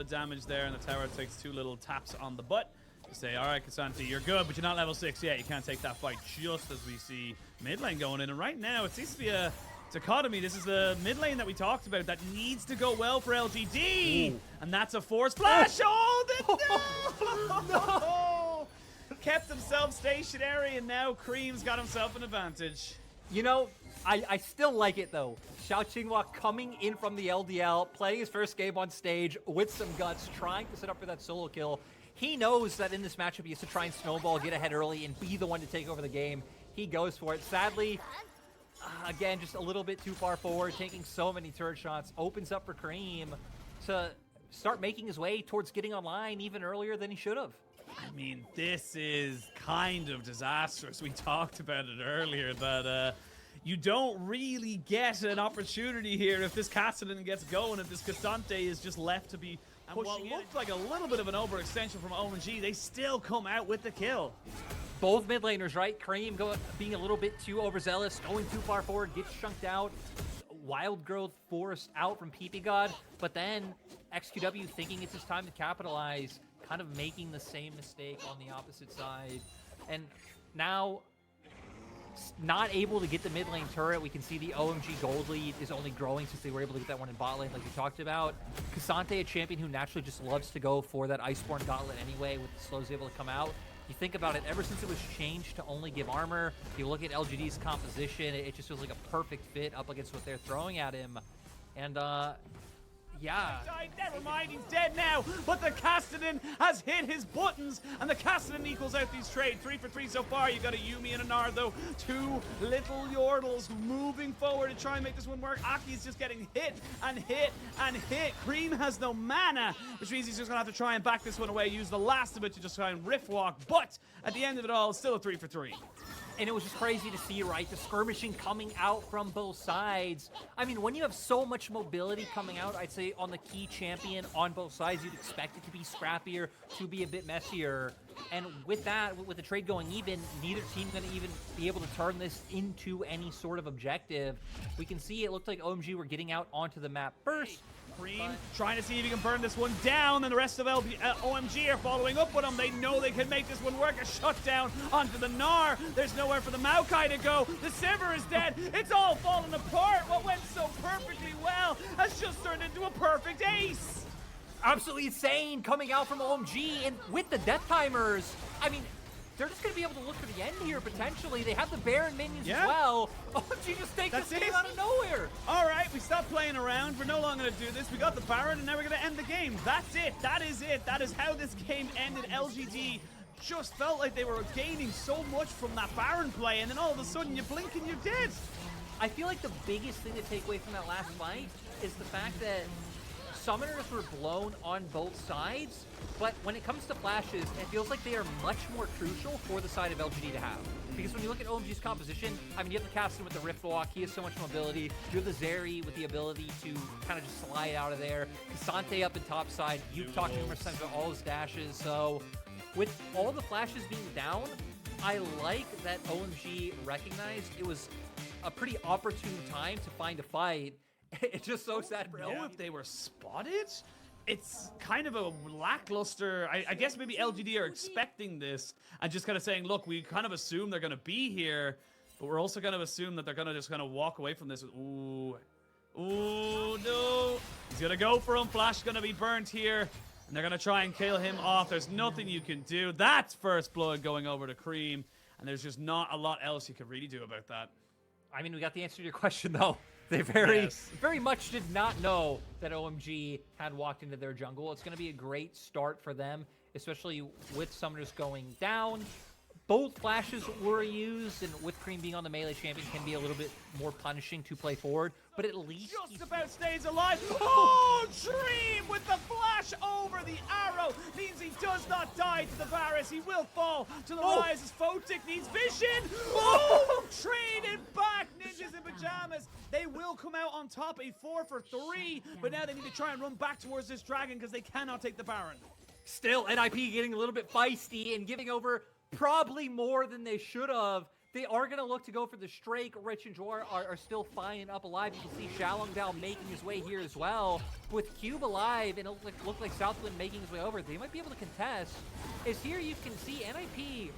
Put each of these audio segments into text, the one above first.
The damage there, and the tower takes 2 little taps on the butt to say, all right, Cassante, you're good, but you're not level 6 yet. You can't take that fight, just as we see mid lane going in. And right now, it seems to be a dichotomy. This is the mid lane that we talked about that needs to go well for LGD. Ooh. And that's a force flash. Oh, no! Kept himself stationary, and now Cream's got himself an advantage. You know, I still like it, though. Xiao Qinghua coming in from the LDL, playing his first game on stage with some guts, trying to set up for that solo kill. He knows that in this matchup, he has to try and snowball, get ahead early, and be the one to take over the game. He goes for it. Sadly, again, just a little bit too far forward, taking so many turret shots. Opens up for Cream to start making his way towards getting online even earlier than he should have. I mean, this is kind of disastrous. We talked about it earlier, that you don't really get an opportunity here if this Cassidy gets going, if this Cassante is just left to be pushing. What looked like a little bit of an overextension from OMG, they still come out with the kill. Both mid laners, right? Cream being a little bit too overzealous, going too far forward, gets chunked out. Wild growth forced out from PP God, but then XQW thinking it's his time to capitalize, kind of making the same mistake on the opposite side. And now, not able to get the mid lane turret. We can see the OMG gold lead is only growing since they were able to get that one in bot lane like we talked about. Cassante, a champion who naturally just loves to go for that Iceborne gauntlet anyway, with the slows able to come out. You think about it, ever since it was changed to only give armor, you look at LGD's composition, it just feels like a perfect fit up against what they're throwing at him. And, yeah. Never mind, he's dead now, but the Cassidy has hit his buttons, and the Cassidy equals out these trades. 3 for 3 so far. You got a Yuumi and a Nard, though. 2 little Yordles moving forward to try and make this one work. Aki's just getting hit and hit and hit. Cream has no mana, which means he's just going to have to try and back this one away, use the last of it to just try and riff walk, but at the end of it all, still a 3 for 3. And it was just crazy to see, right? The skirmishing coming out from both sides. I mean, when you have so much mobility coming out, I'd say on the key champion on both sides, you'd expect it to be scrappier, to be a bit messier. And with that, with the trade going even, neither team going to even be able to turn this into any sort of objective. We can see it looked like OMG were getting out onto the map first. Cream trying to see if he can burn this one down, and the rest of OMG are following up with him. They know they can make this one work. A shutdown onto the Gnar. There's nowhere for the Maokai to go. The Sivir is dead. It's all falling apart. What went so perfectly well has just turned into a perfect ace. Absolutely insane coming out from OMG, and with the death timers, I mean, they're just going to be able to look for the end here, potentially. They have the Baron minions as well. OMG just takes this game out of nowhere. All right, we stopped playing around. We're no longer going to do this. We got the Baron, and now we're going to end the game. That's it. That is it. That is how this game ended. LGD just felt like they were gaining so much from that Baron play, and then all of a sudden you blink and you're dead. I feel like the biggest thing to take away from that last fight is the fact that summoners were blown on both sides, but when it comes to flashes, it feels like they are much more crucial for the side of LGD to have. Because when you look at OMG's composition, I mean, you have the Cassidy with the Rift Walk, he has so much mobility. You have the Zeri with the ability to kind of just slide out of there. Cassante up in top side, you've talked numerous times about all his dashes, so with all the flashes being down, I like that OMG recognized it was a pretty opportune time to find a fight. It's just so sad for know if they were spotted. It's kind of a lackluster. I guess maybe LGD are expecting this and just kind of saying, look, we kind of assume they're going to be here, but we're also going to assume that they're going to just kind of walk away from this. Ooh, no. He's going to go for him. Flash is going to be burnt here, and they're going to try and kill him off. There's nothing you can do. That's first blood going over to Cream, and there's just not a lot else you could really do about that. I mean, we got the answer to your question, though. They very much did not know that OMG had walked into their jungle. It's going to be a great start for them, especially with summoners going down. Both flashes were used, and with Cream being on the melee champion can be a little bit more punishing to play forward, but at least just about stays alive. Oh, Dream with the flash over the arrow means he does not die to the Varus. He will fall to the rise as Photic needs vision. Oh, traded back, ninjas in pajamas. They will come out on top, a 4 for 3, but now they need to try and run back towards this dragon because they cannot take the Baron. Still, NIP getting a little bit feisty and giving over probably more than they should have. They are going to look to go for the Drake. Rich and Jor are still fine and up alive. You can see Shalongdao making his way here as well. With Cube alive and it looked like Southwind making his way over, they might be able to contest. As here you can see NIP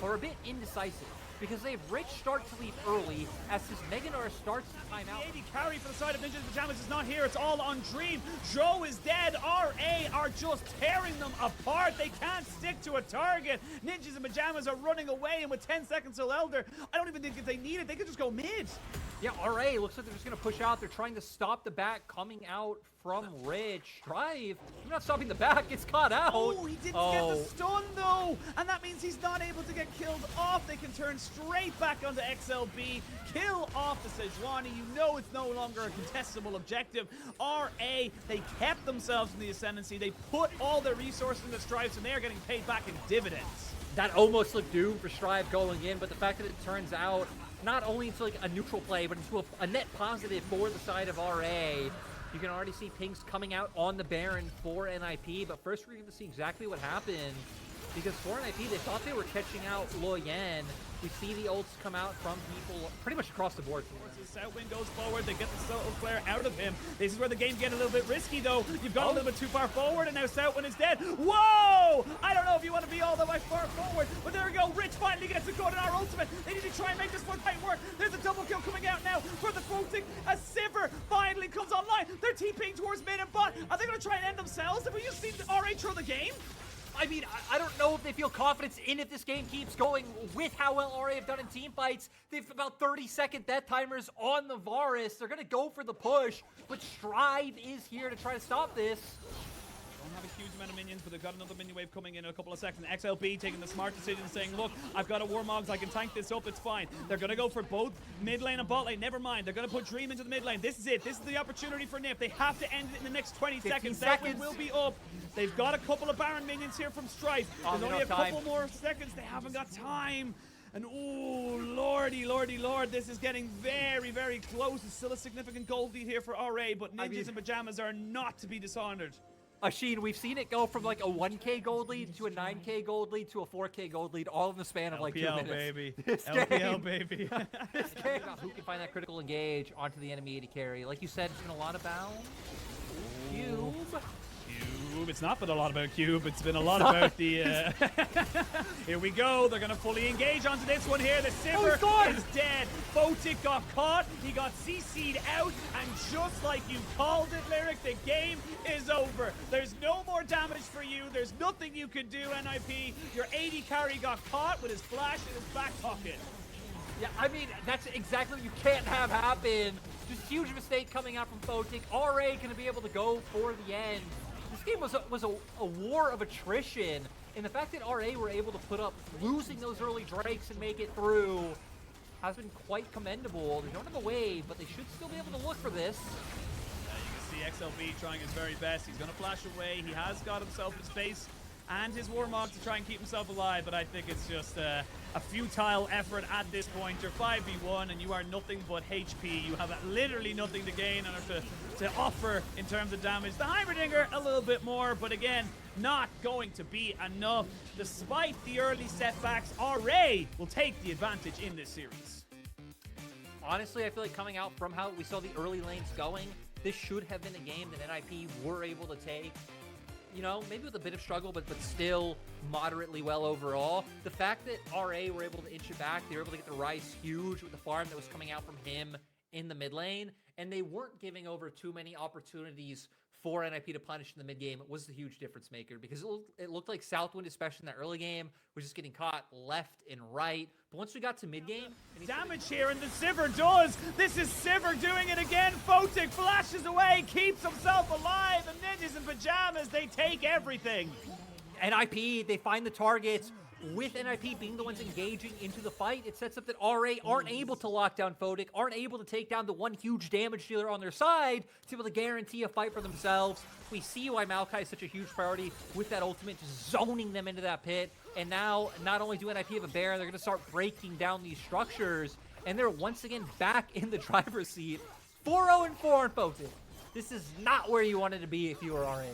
are a bit indecisive because they have Rich start to leave early as his Meganar starts to time out. The AD carry for the side of Ninjas in Pajamas is not here. It's all on Dream. Joe is dead. RA are just tearing them apart. They can't stick to a target. Ninjas in Pajamas are running away, and with 10 seconds till Elder, I don't even think if they need it, they could just go mid. Yeah, RA looks like they're just going to push out. They're trying to stop the back coming out from Rich. Drive. You're not stopping the back. It's caught out. Oh, he didn't get the stun, though. And that means he's not able to get killed off. They can turn straight back onto XLB. Kill off the Sejuani. You know it's no longer a contestable objective. RA, they kept themselves in the ascendancy. They put all their resources into Stripes, and they are getting paid back in dividends. That almost looked doomed for Strive going in, but the fact that it turns out not only into like a neutral play, but into a net positive for the side of RA. You can already see pings coming out on the Baron for NIP, but first we're going to see exactly what happened. Because for NIP, they thought they were catching out Loyan. We see the ults come out from people pretty much across the board. Southwind goes forward. They get the Soul Flare out of him. This is where the game get a little bit risky, though. You've gone a little bit too far forward, and now Southwind is dead. Whoa! I don't know if you want to be all that much far forward, but there we go. Rich finally gets a good in our ultimate. They need to try and make this one fight work. There's a double kill coming out now for the Quoting. A Sivir finally comes online. They're TPing towards mid and bot. Are they going to try and end themselves? Have we just seen RA throw the game? I mean, I don't know if they feel confidence in if this game keeps going with how well RA have done in team fights. They've about 30-second death timers on the Varus. They're going to go for the push, but Strive is here to try to stop this. Don't have a huge amount of minions, but they've got another minion wave coming in a couple of seconds. XLB taking the smart decision, saying, look, I've got a Warmogs, I can tank this up, it's fine. They're going to go for both mid lane and bot lane, never mind. They're going to put Dream into the mid lane. This is it. This is the opportunity for Nip. They have to end it in the next 20 seconds. That one will be up. They've got a couple of Baron minions here from Strife. There's only a couple more seconds. They haven't got time. And oh, lordy, lordy, lord, this is getting very, very close. It's still a significant gold lead here for RA, but Ninjas in Pajamas are not to be dishonored. Asheen, we've seen it go from like a 1K gold lead to a 9K gold lead to a 4K gold lead, all in the span of like 2 minutes. Baby. This LPL, baby. This game. Who can find that critical engage onto the enemy AD carry? Like you said, it's been a lot about Cube. It's not been a lot about Cube. It's been a lot about the... Here we go. They're going to fully engage onto this one here. The Sivir is dead. Photic got caught. He got CC'd out. And just like you called it, Lyric, the game is over. There's no more damage for you. There's nothing you can do, NIP. Your AD carry got caught with his flash in his back pocket. Yeah, I mean, that's exactly what you can't have happen. Just huge mistake coming out from Photic. RA going to be able to go for the end. This game was a war of attrition, and the fact that RA were able to put up losing those early Drakes and make it through has been quite commendable. They don't have a wave, but they should still be able to look for this. You can see XLB trying his very best. He's going to flash away. He has got himself his space and his Warmog to try and keep himself alive, but I think it's just a futile effort at this point. You're 5v1 and you are nothing but HP. You have literally nothing to gain or to offer in terms of damage. The Heimerdinger, a little bit more, but again, not going to be enough. Despite the early setbacks, RA will take the advantage in this series. Honestly, I feel like coming out from how we saw the early lanes going, this should have been a game that NIP were able to take. You know, maybe with a bit of struggle, but still moderately well overall. The fact that RA were able to inch it back, they were able to get the Rice huge with the farm that was coming out from him in the mid lane, and they weren't giving over too many opportunities for NIP to punish in the mid game. It was the huge difference maker because it looked like Southwind, especially in that early game, was just getting caught left and right. But once we got to mid game, damage here, and the Sivir does. This is Sivir doing it again. Photic flashes away, keeps himself alive, and Ninjas in Pajamas, they take everything. NIP, they find the targets. With NIP being the ones engaging into the fight, it sets up that RA aren't able to lock down Photic, aren't able to take down the one huge damage dealer on their side to be able to guarantee a fight for themselves. We see why Maokai is such a huge priority with that ultimate, just zoning them into that pit. And now, not only do NIP have a Baron, they're going to start breaking down these structures, and they're once again back in the driver's seat. 4-0-4 on Photic. This is not where you wanted to be if you were RA.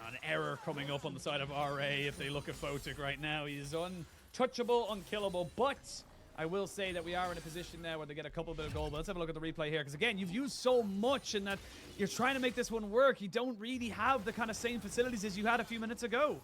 An error coming up on the side of RA if they look at Photic right now. He is untouchable, unkillable, but I will say that we are in a position now where they get a couple bit of gold. But let's have a look at the replay here, because again, you've used so much in that you're trying to make this one work. You don't really have the kind of same facilities as you had a few minutes ago.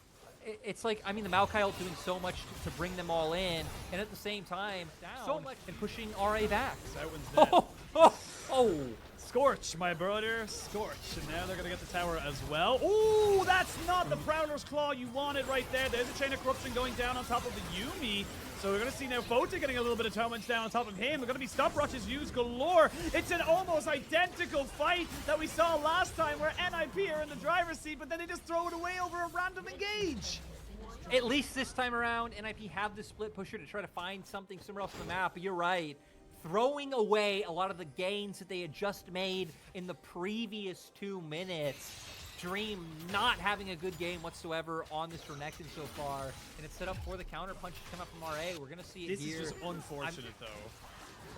It's like, I mean, the Maokai ult doing so much to bring them all in, and at the same time, down so much and pushing RA back. That one's dead. Oh. Scorch, my brother, Scorch. And now they're going to get the tower as well. Ooh, that's not the Prowler's Claw you wanted right there. There's a Chain of Corruption going down on top of the Yuumi. So we're going to see now Fota getting a little bit of damage down on top of him. They're going to be stopwatches used galore. It's an almost identical fight that we saw last time where NIP are in the driver's seat, but then they just throw it away over a random engage. At least this time around, NIP have the split pusher to try to find something somewhere else on the map, but you're right. Throwing away a lot of the gains that they had just made in the previous 2 minutes. Dream not having a good game whatsoever on this Renekton so far, and it's set up for the counter punch to come up from RA. We're going to see it here. This is just unfortunate, though.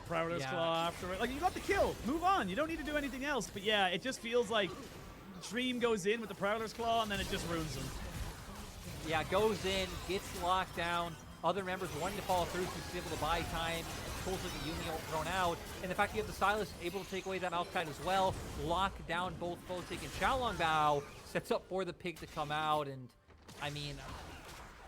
Prowler's Claw after it. Like, you got the kill. Move on. You don't need to do anything else. But yeah, it just feels like Dream goes in with the Prowler's Claw, and then it just ruins him. Yeah, goes in, gets locked down. Other members wanting to follow through so he's able to buy time. Pulls like a Yuumi ult thrown out. And the fact you have the Silas able to take away that Malphite as well. Lock down both Photic and Xiaolongbao. Sets up for the pig to come out. And, I mean,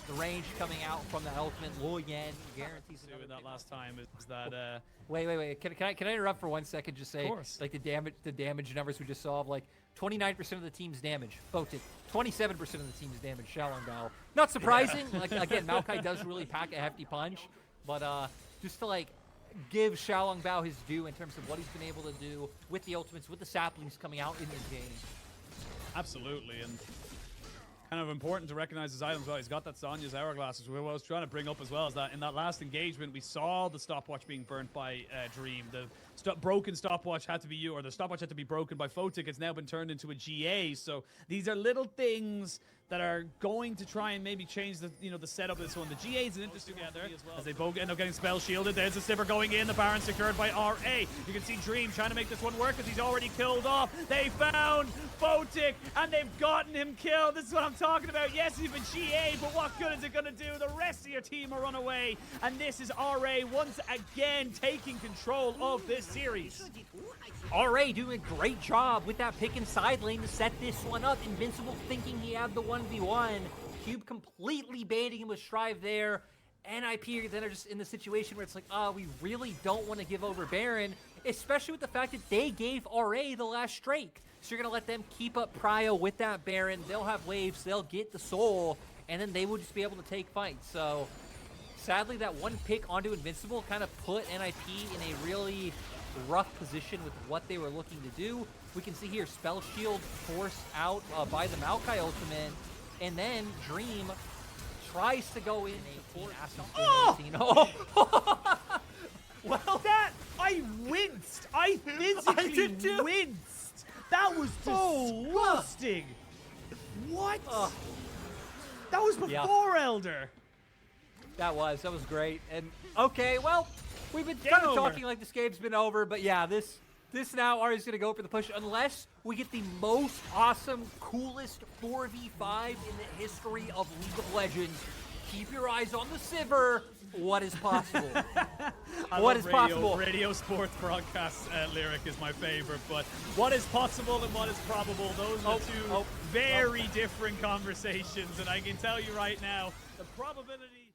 the range coming out from the ultimate. Luo Yan guarantees another that last time is that... Wait. Can I interrupt for 1 second? Just say, like, the damage numbers we just saw of, like, 29% of the team's damage, Photic. 27% of the team's damage, Xiaolongbao. Not surprising. Yeah. Like, again, Maokai does really pack a hefty punch. But just to, like, give Xiaolongbao his due in terms of what he's been able to do with the ultimates, with the saplings coming out in this game. Absolutely, and kind of important to recognize his items well. He's got that Sonya's Hourglass, which I was trying to bring up as well, is that in that last engagement, we saw the stopwatch being burnt by Dream. The broken stopwatch had to be you, or the stopwatch had to be broken by Photic. It's now been turned into a GA, so these are little things that are going to try and maybe change the the setup of this one. The GA is an interesting together as they both end up getting spell shielded. There's a Sivir going in, the Baron secured by RA. You can see Dream trying to make this one work because he's already killed off. They found Photic and they've gotten him killed. This is what I'm talking about. Yes, he's been GA, but what good is it going to do? The rest of your team are run away, and this is RA once again taking control of this series. RA doing a great job with that pick and side lane to set this one up. Invincible thinking he had the 1v1. Cube completely baiting him with Strive there. NIP then are just in the situation where it's like, we really don't want to give over Baron, especially with the fact that they gave RA the last strike. So you're going to let them keep up prio with that Baron. They'll have waves, they'll get the soul, and then they will just be able to take fights. So sadly, that one pick onto Invincible kind of put NIP in a really rough position with what they were looking to do. We can see here Spell Shield forced out by the Maokai ultimate, and then Dream tries to go in to force well, that I winced. I physically winced. That was disgusting. What? That was before Elder. That was great. And okay, well, we've been kind of talking like this game's been over, but yeah, this now Ari's gonna go for the push unless we get the most awesome, coolest 4v5 in the history of League of Legends. Keep your eyes on the Sivir. What is possible? What is possible? Radio sports broadcast lyric is my favorite, but what is possible and what is probable, those are two very different conversations, and I can tell you right now, the probability